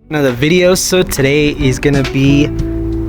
Another video. So today is gonna be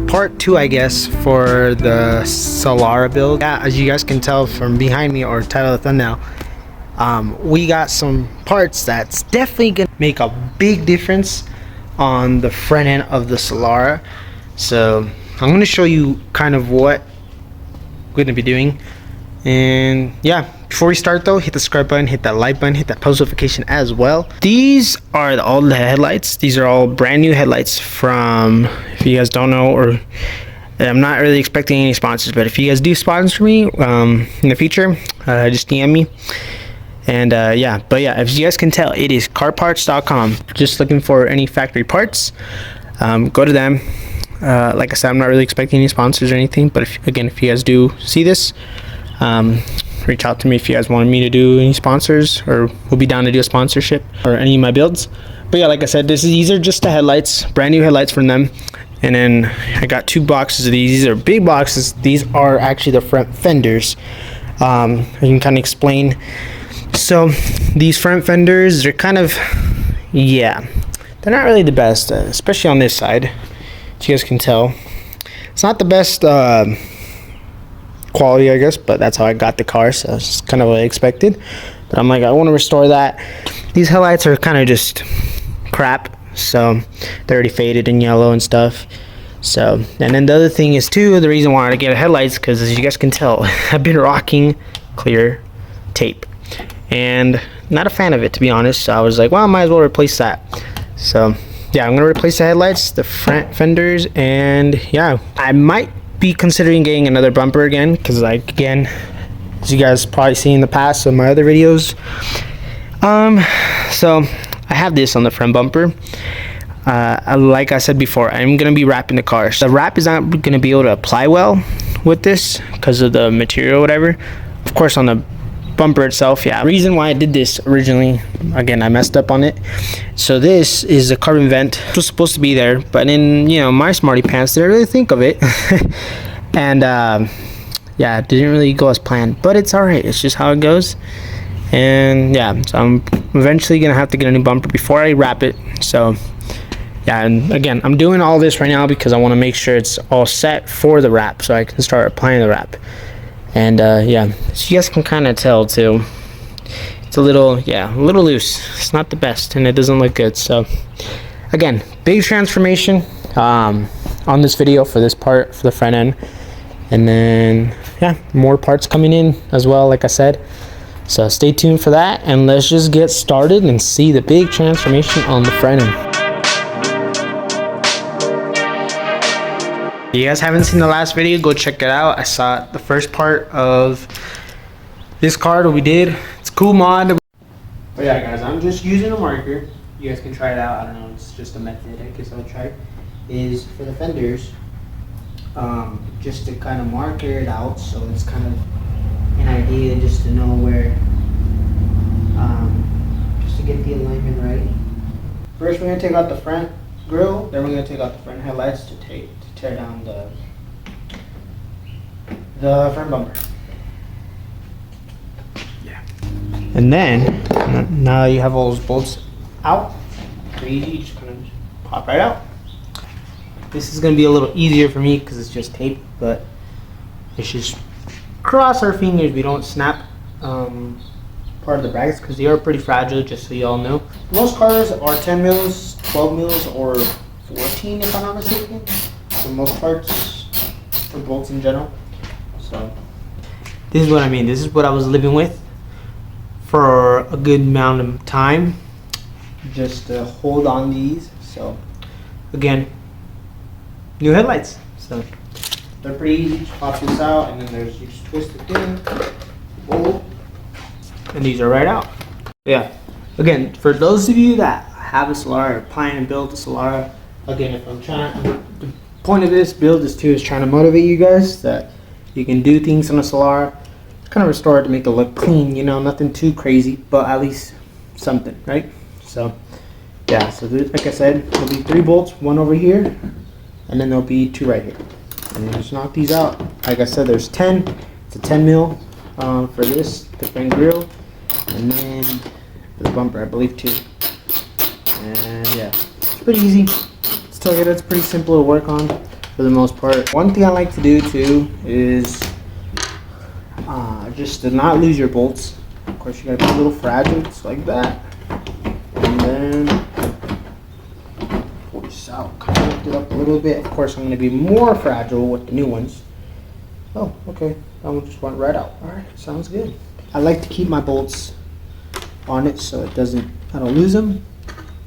part 2, I guess, for the Solara build. Yeah, as you guys can tell from behind me or title of the thumbnail, we got some parts that's definitely gonna make a big difference on the front end of the Solara. So I'm gonna show you kind of what we're gonna be doing. And yeah, before we start though, hit the subscribe button, hit that like button, hit that post notification as well. These are all the headlights. These are all brand new headlights from, if you guys don't know, or I'm not really expecting any sponsors, but if you guys do sponsor me in the future, just DM me. And yeah, but yeah, as you guys can tell, it is carparts.com. Just looking for any factory parts, go to them. Like I said, I'm not really expecting any sponsors or anything, but if you guys do see this, reach out to me if you guys wanted me to do any sponsors, or we'll be down to do a sponsorship or any of my builds. But yeah, like I said, these are just the headlights, brand new headlights from them. And then I got 2 boxes of these. These are big boxes. These are actually the front fenders. I can kind of explain. So these front fenders, they're kind of, yeah, they're not really the best, especially on this side, as you guys can tell. It's not the best quality, I guess, but that's how I got the car, so it's kind of what I expected. But I'm like, I want to restore that. These headlights are kind of just crap, so they're already faded and yellow and stuff. So, and then the other thing is too, the reason why I get headlights, because as you guys can tell, I've been rocking clear tape and not a fan of it, to be honest. So I was like, well, I might as well replace that. So yeah, I'm gonna replace the headlights, the front fenders, and yeah, I might be considering getting another bumper again, because like, again, as you guys probably seen in the past of my other videos, so I have this on the front bumper. Like I said before, I'm gonna be wrapping the car. So the wrap is not gonna be able to apply well with this because of the material or whatever. Of course, on the bumper itself, yeah. Reason why I did this originally, again, I messed up on it. So this is a carbon vent. It was supposed to be there, but in, you know, my smarty pants didn't really think of it. And yeah, it didn't really go as planned, but it's all right. It's just how it goes. And yeah, so I'm eventually gonna have to get a new bumper before I wrap it. So yeah, and again, I'm doing all this right now because I want to make sure it's all set for the wrap, so I can start applying the wrap. And yeah, so you guys can kind of tell too, it's a little, yeah, a little loose. It's not the best, and it doesn't look good. So again, big transformation on this video for this part, for the front end. And then yeah, more parts coming in as well, like I said. So stay tuned for that, and let's just get started and see the big transformation on the front end. If you guys haven't seen the last video, go check it out. I saw the first part of this car that we did. It's a cool mod. But yeah, guys, I'm just using a marker. You guys can try it out. I don't know, it's just a method I guess I'll try. Is for the fenders, just to kind of mark it out, so it's kind of an idea just to know where, just to get the alignment right. First, we're gonna take out the front grille, then we're gonna take out the front headlights to tear down the front bumper. Yeah. And then now you have all those bolts out, pretty easy, you just kind of pop right out. This is gonna be a little easier for me because it's just tape, but it's just cross our fingers we don't snap part of the brackets, because they are pretty fragile, just so you all know. Most cars are 10 mils, 12 mils, or 14 if I'm not mistaken, for most parts, for bolts in general. So this is what I mean. This is what I was living with for a good amount of time, just to hold on these. So again, new headlights. So they're pretty easy. Just pop this out, and then there's, you just twist it in, bolt, and these are right out. Yeah. Again, for those of you that have a Solara or plan to build a Solara, again, if I'm trying, the point of this build is trying to motivate you guys that you can do things on a Solara, kind of restore it to make it look clean, you know, nothing too crazy, but at least something, right? So yeah, so like I said, there'll be 3 bolts, 1 over here, and then there'll be 2 right here. And then just knock these out. Like I said, there's 10. It's a 10 mil for this, the front grille, and then for the bumper, I believe 2. And yeah, pretty easy. Still, it's pretty simple to work on for the most part. One thing I like to do too is just to not lose your bolts. Of course, you gotta be a little fragile, just like that. And then force out, kind of lift it up a little bit. Of course, I'm gonna be more fragile with the new ones. Oh, okay. That one just went right out. All right, sounds good. I like to keep my bolts on it so I don't lose them.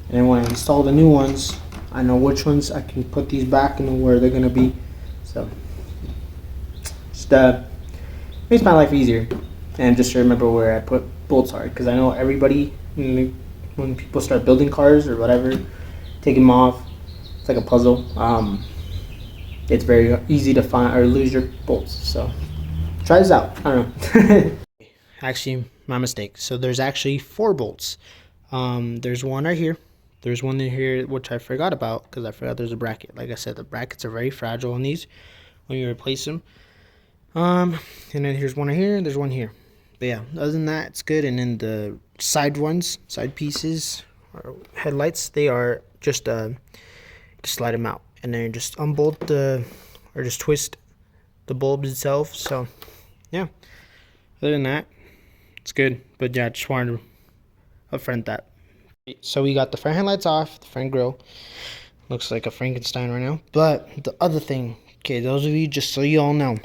And then when I install the new ones, I know which ones I can put these back and where they're gonna be. So just makes my life easier. And just to remember where I put bolts are, because I know everybody, when people start building cars or whatever, take them off. It's like a puzzle. It's very easy to find or lose your bolts. So try this out. I don't know. Actually, my mistake. So there's actually 4 bolts. There's one right here. There's one in here which I forgot about because I forgot there's a bracket. Like I said, the brackets are very fragile on these when you replace them. And then here's one right here and there's one here. But yeah, other than that, it's good. And then the side ones, side pieces, or headlights, they are just slide them out and then just unbolt or just twist the bulbs itself. So yeah, other than that, it's good. But yeah, I just wanted to upfront that. So we got the front headlights off, the front grille. Looks like a Frankenstein right now. But the other thing, okay, those of you, just so you all know,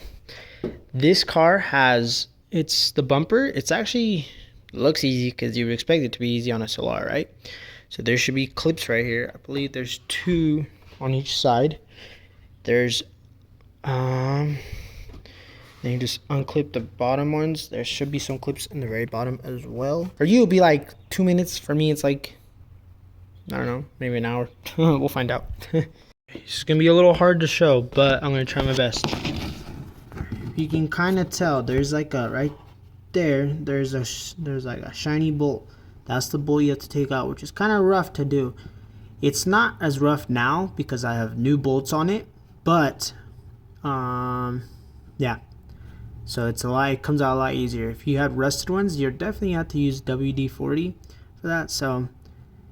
this car has, it's the bumper. It's actually looks easy because you would expect it to be easy on a Solara, right? So there should be clips right here. I believe there's 2 on each side. There's then you just unclip the bottom ones. There should be some clips in the very bottom as well. For you, it'll be like 2 minutes. For me, it's like, I don't know, maybe an hour. We'll find out. It's gonna be a little hard to show, but I'm gonna try my best. You can kind of tell there's like a right there. There's like a shiny bolt. That's the bolt you have to take out, which is kind of rough to do. It's not as rough now because I have new bolts on it, but yeah. So it comes out a lot easier. If you have rusted ones, you definitely have to use WD-40 for that. So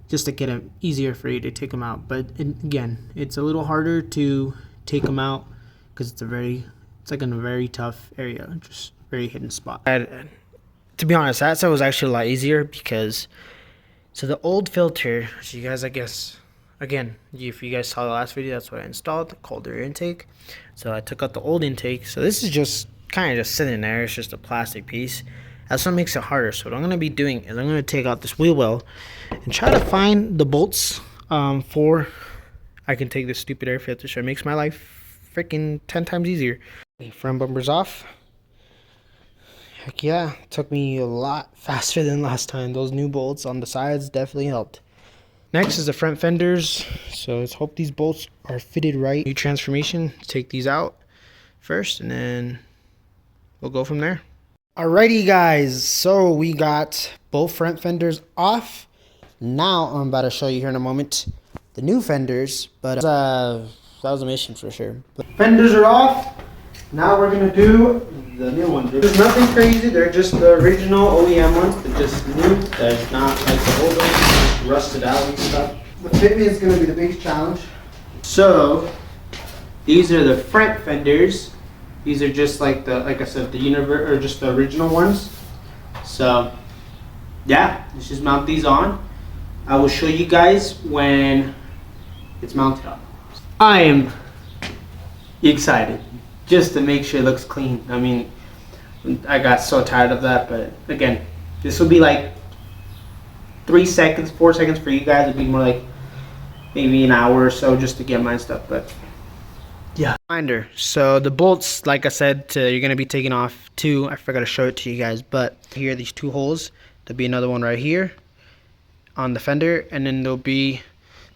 just to get it easier for you to take them out. But again, it's a little harder to take them out because it's like in a very tough area, just very hidden spot. To be honest, that was actually a lot easier because so the old filter, so you guys, I guess, again, if you guys saw the last video, that's what I installed, called air intake. So I took out the old intake. So this is just kind of just sitting there. It's just a plastic piece. That's what makes it harder. So what I'm going to be doing is I'm going to take out this wheel well and try to find the bolts for I can take this stupid air filter. So it makes my life freaking 10 times easier. Front bumper's off. Heck yeah, it took me a lot faster than last time. Those new bolts on the sides definitely helped. Next is the front fenders. So let's hope these bolts are fitted right. New transformation, take these out first and then we'll go from there. Alrighty guys, so we got both front fenders off. Now I'm about to show you here in a moment the new fenders, but that was a mission for sure. But fenders are off. Now we're gonna do the new ones. There's nothing crazy, they're just the original OEM ones. They're just new. They're not like the old ones, just rusted out and stuff. The fitment is gonna be the biggest challenge. So these are the front fenders. These are just like like I said, or just the original ones. So yeah, let's just mount these on. I will show you guys when it's mounted up. I am excited just to make sure it looks clean. I mean, I got so tired of that, but again, this will be like 3 seconds, 4 seconds for you guys. It'll be more like maybe an hour or so just to get my stuff, but yeah. Reminder, so the bolts, like I said, you're going to be taking off 2. I forgot to show it to you guys, but here are these 2 holes. There'll be another one right here on the fender, and then there'll be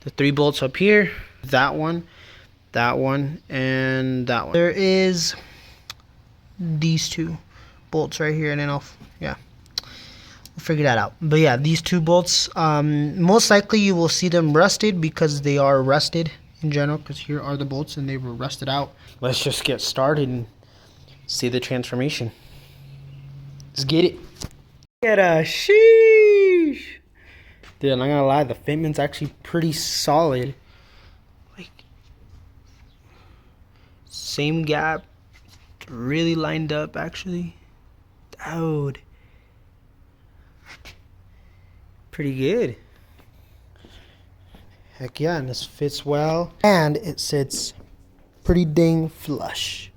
the 3 bolts up here, that one, and that one. There is these 2 bolts right here, and then we'll figure that out. But yeah, these 2 bolts, most likely you will see them rusted because they are rusted in general, because here are the bolts and they were rusted out. Let's just get started and see the transformation. Let's get it. Get a sheesh. Dude, I'm not gonna lie, the fitment's actually pretty solid. Like, same gap, really lined up actually. Dude, pretty good. Heck yeah, and this fits well. And it sits pretty dang flush.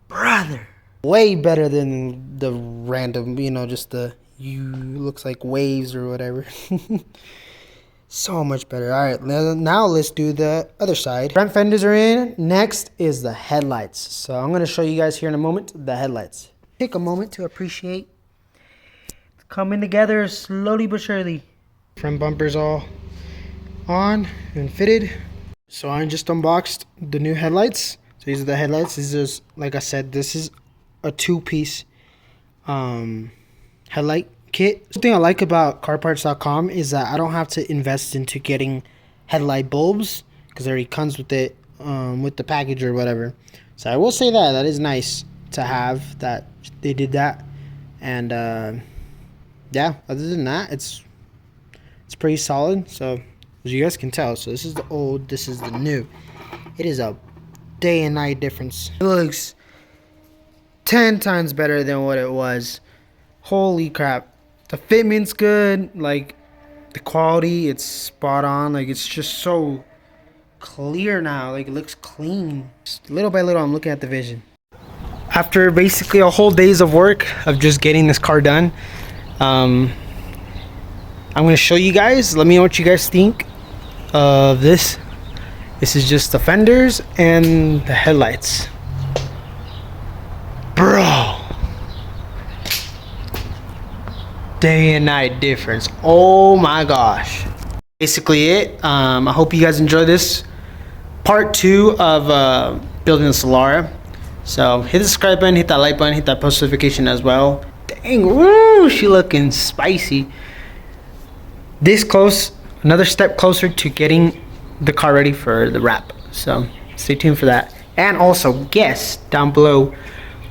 Brother. Way better than the random, you know, just the looks like waves or whatever. So much better. All right, now let's do the other side. Front fenders are in. Next is the headlights. So I'm going to show you guys here in a moment the headlights. Take a moment to appreciate. It's coming together slowly but surely. Front bumpers all on and fitted. So I just unboxed the new headlights. So these are the headlights. This is, like I said, this is a two-piece headlight kit. The thing I like about carparts.com is that I don't have to invest into getting headlight bulbs because it already comes with it with the package or whatever. So I will say that is nice to have that they did that. And yeah, other than that, it's pretty solid. So as you guys can tell, so this is the old, this is the new. It is a day and night difference. It looks 10 times better than what it was. Holy crap. The fitment's good. Like, the quality, it's spot on. Like, it's just so clear now. Like, it looks clean. Just little by little, I'm looking at the vision. After basically a whole days of work of just getting this car done, I'm going to show you guys. Let me know what you guys think of this. This is just the fenders and the headlights. Bro. Day and night difference. Oh my gosh. Basically it. I hope you guys enjoy this part 2 of building the Solara. So hit the subscribe button, hit that like button, hit that post notification as well. Dang, woo, she looking spicy. This close, another step closer to getting the car ready for the wrap. So stay tuned for that. And also guess down below,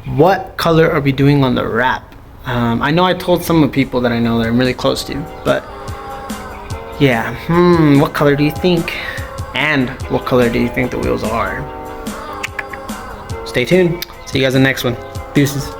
what color are we doing on the wrap? I know I told some of the people that I know that I'm really close to, but yeah, what color do you think? And what color do you think the wheels are? Stay tuned. See you guys in the next one. Deuces.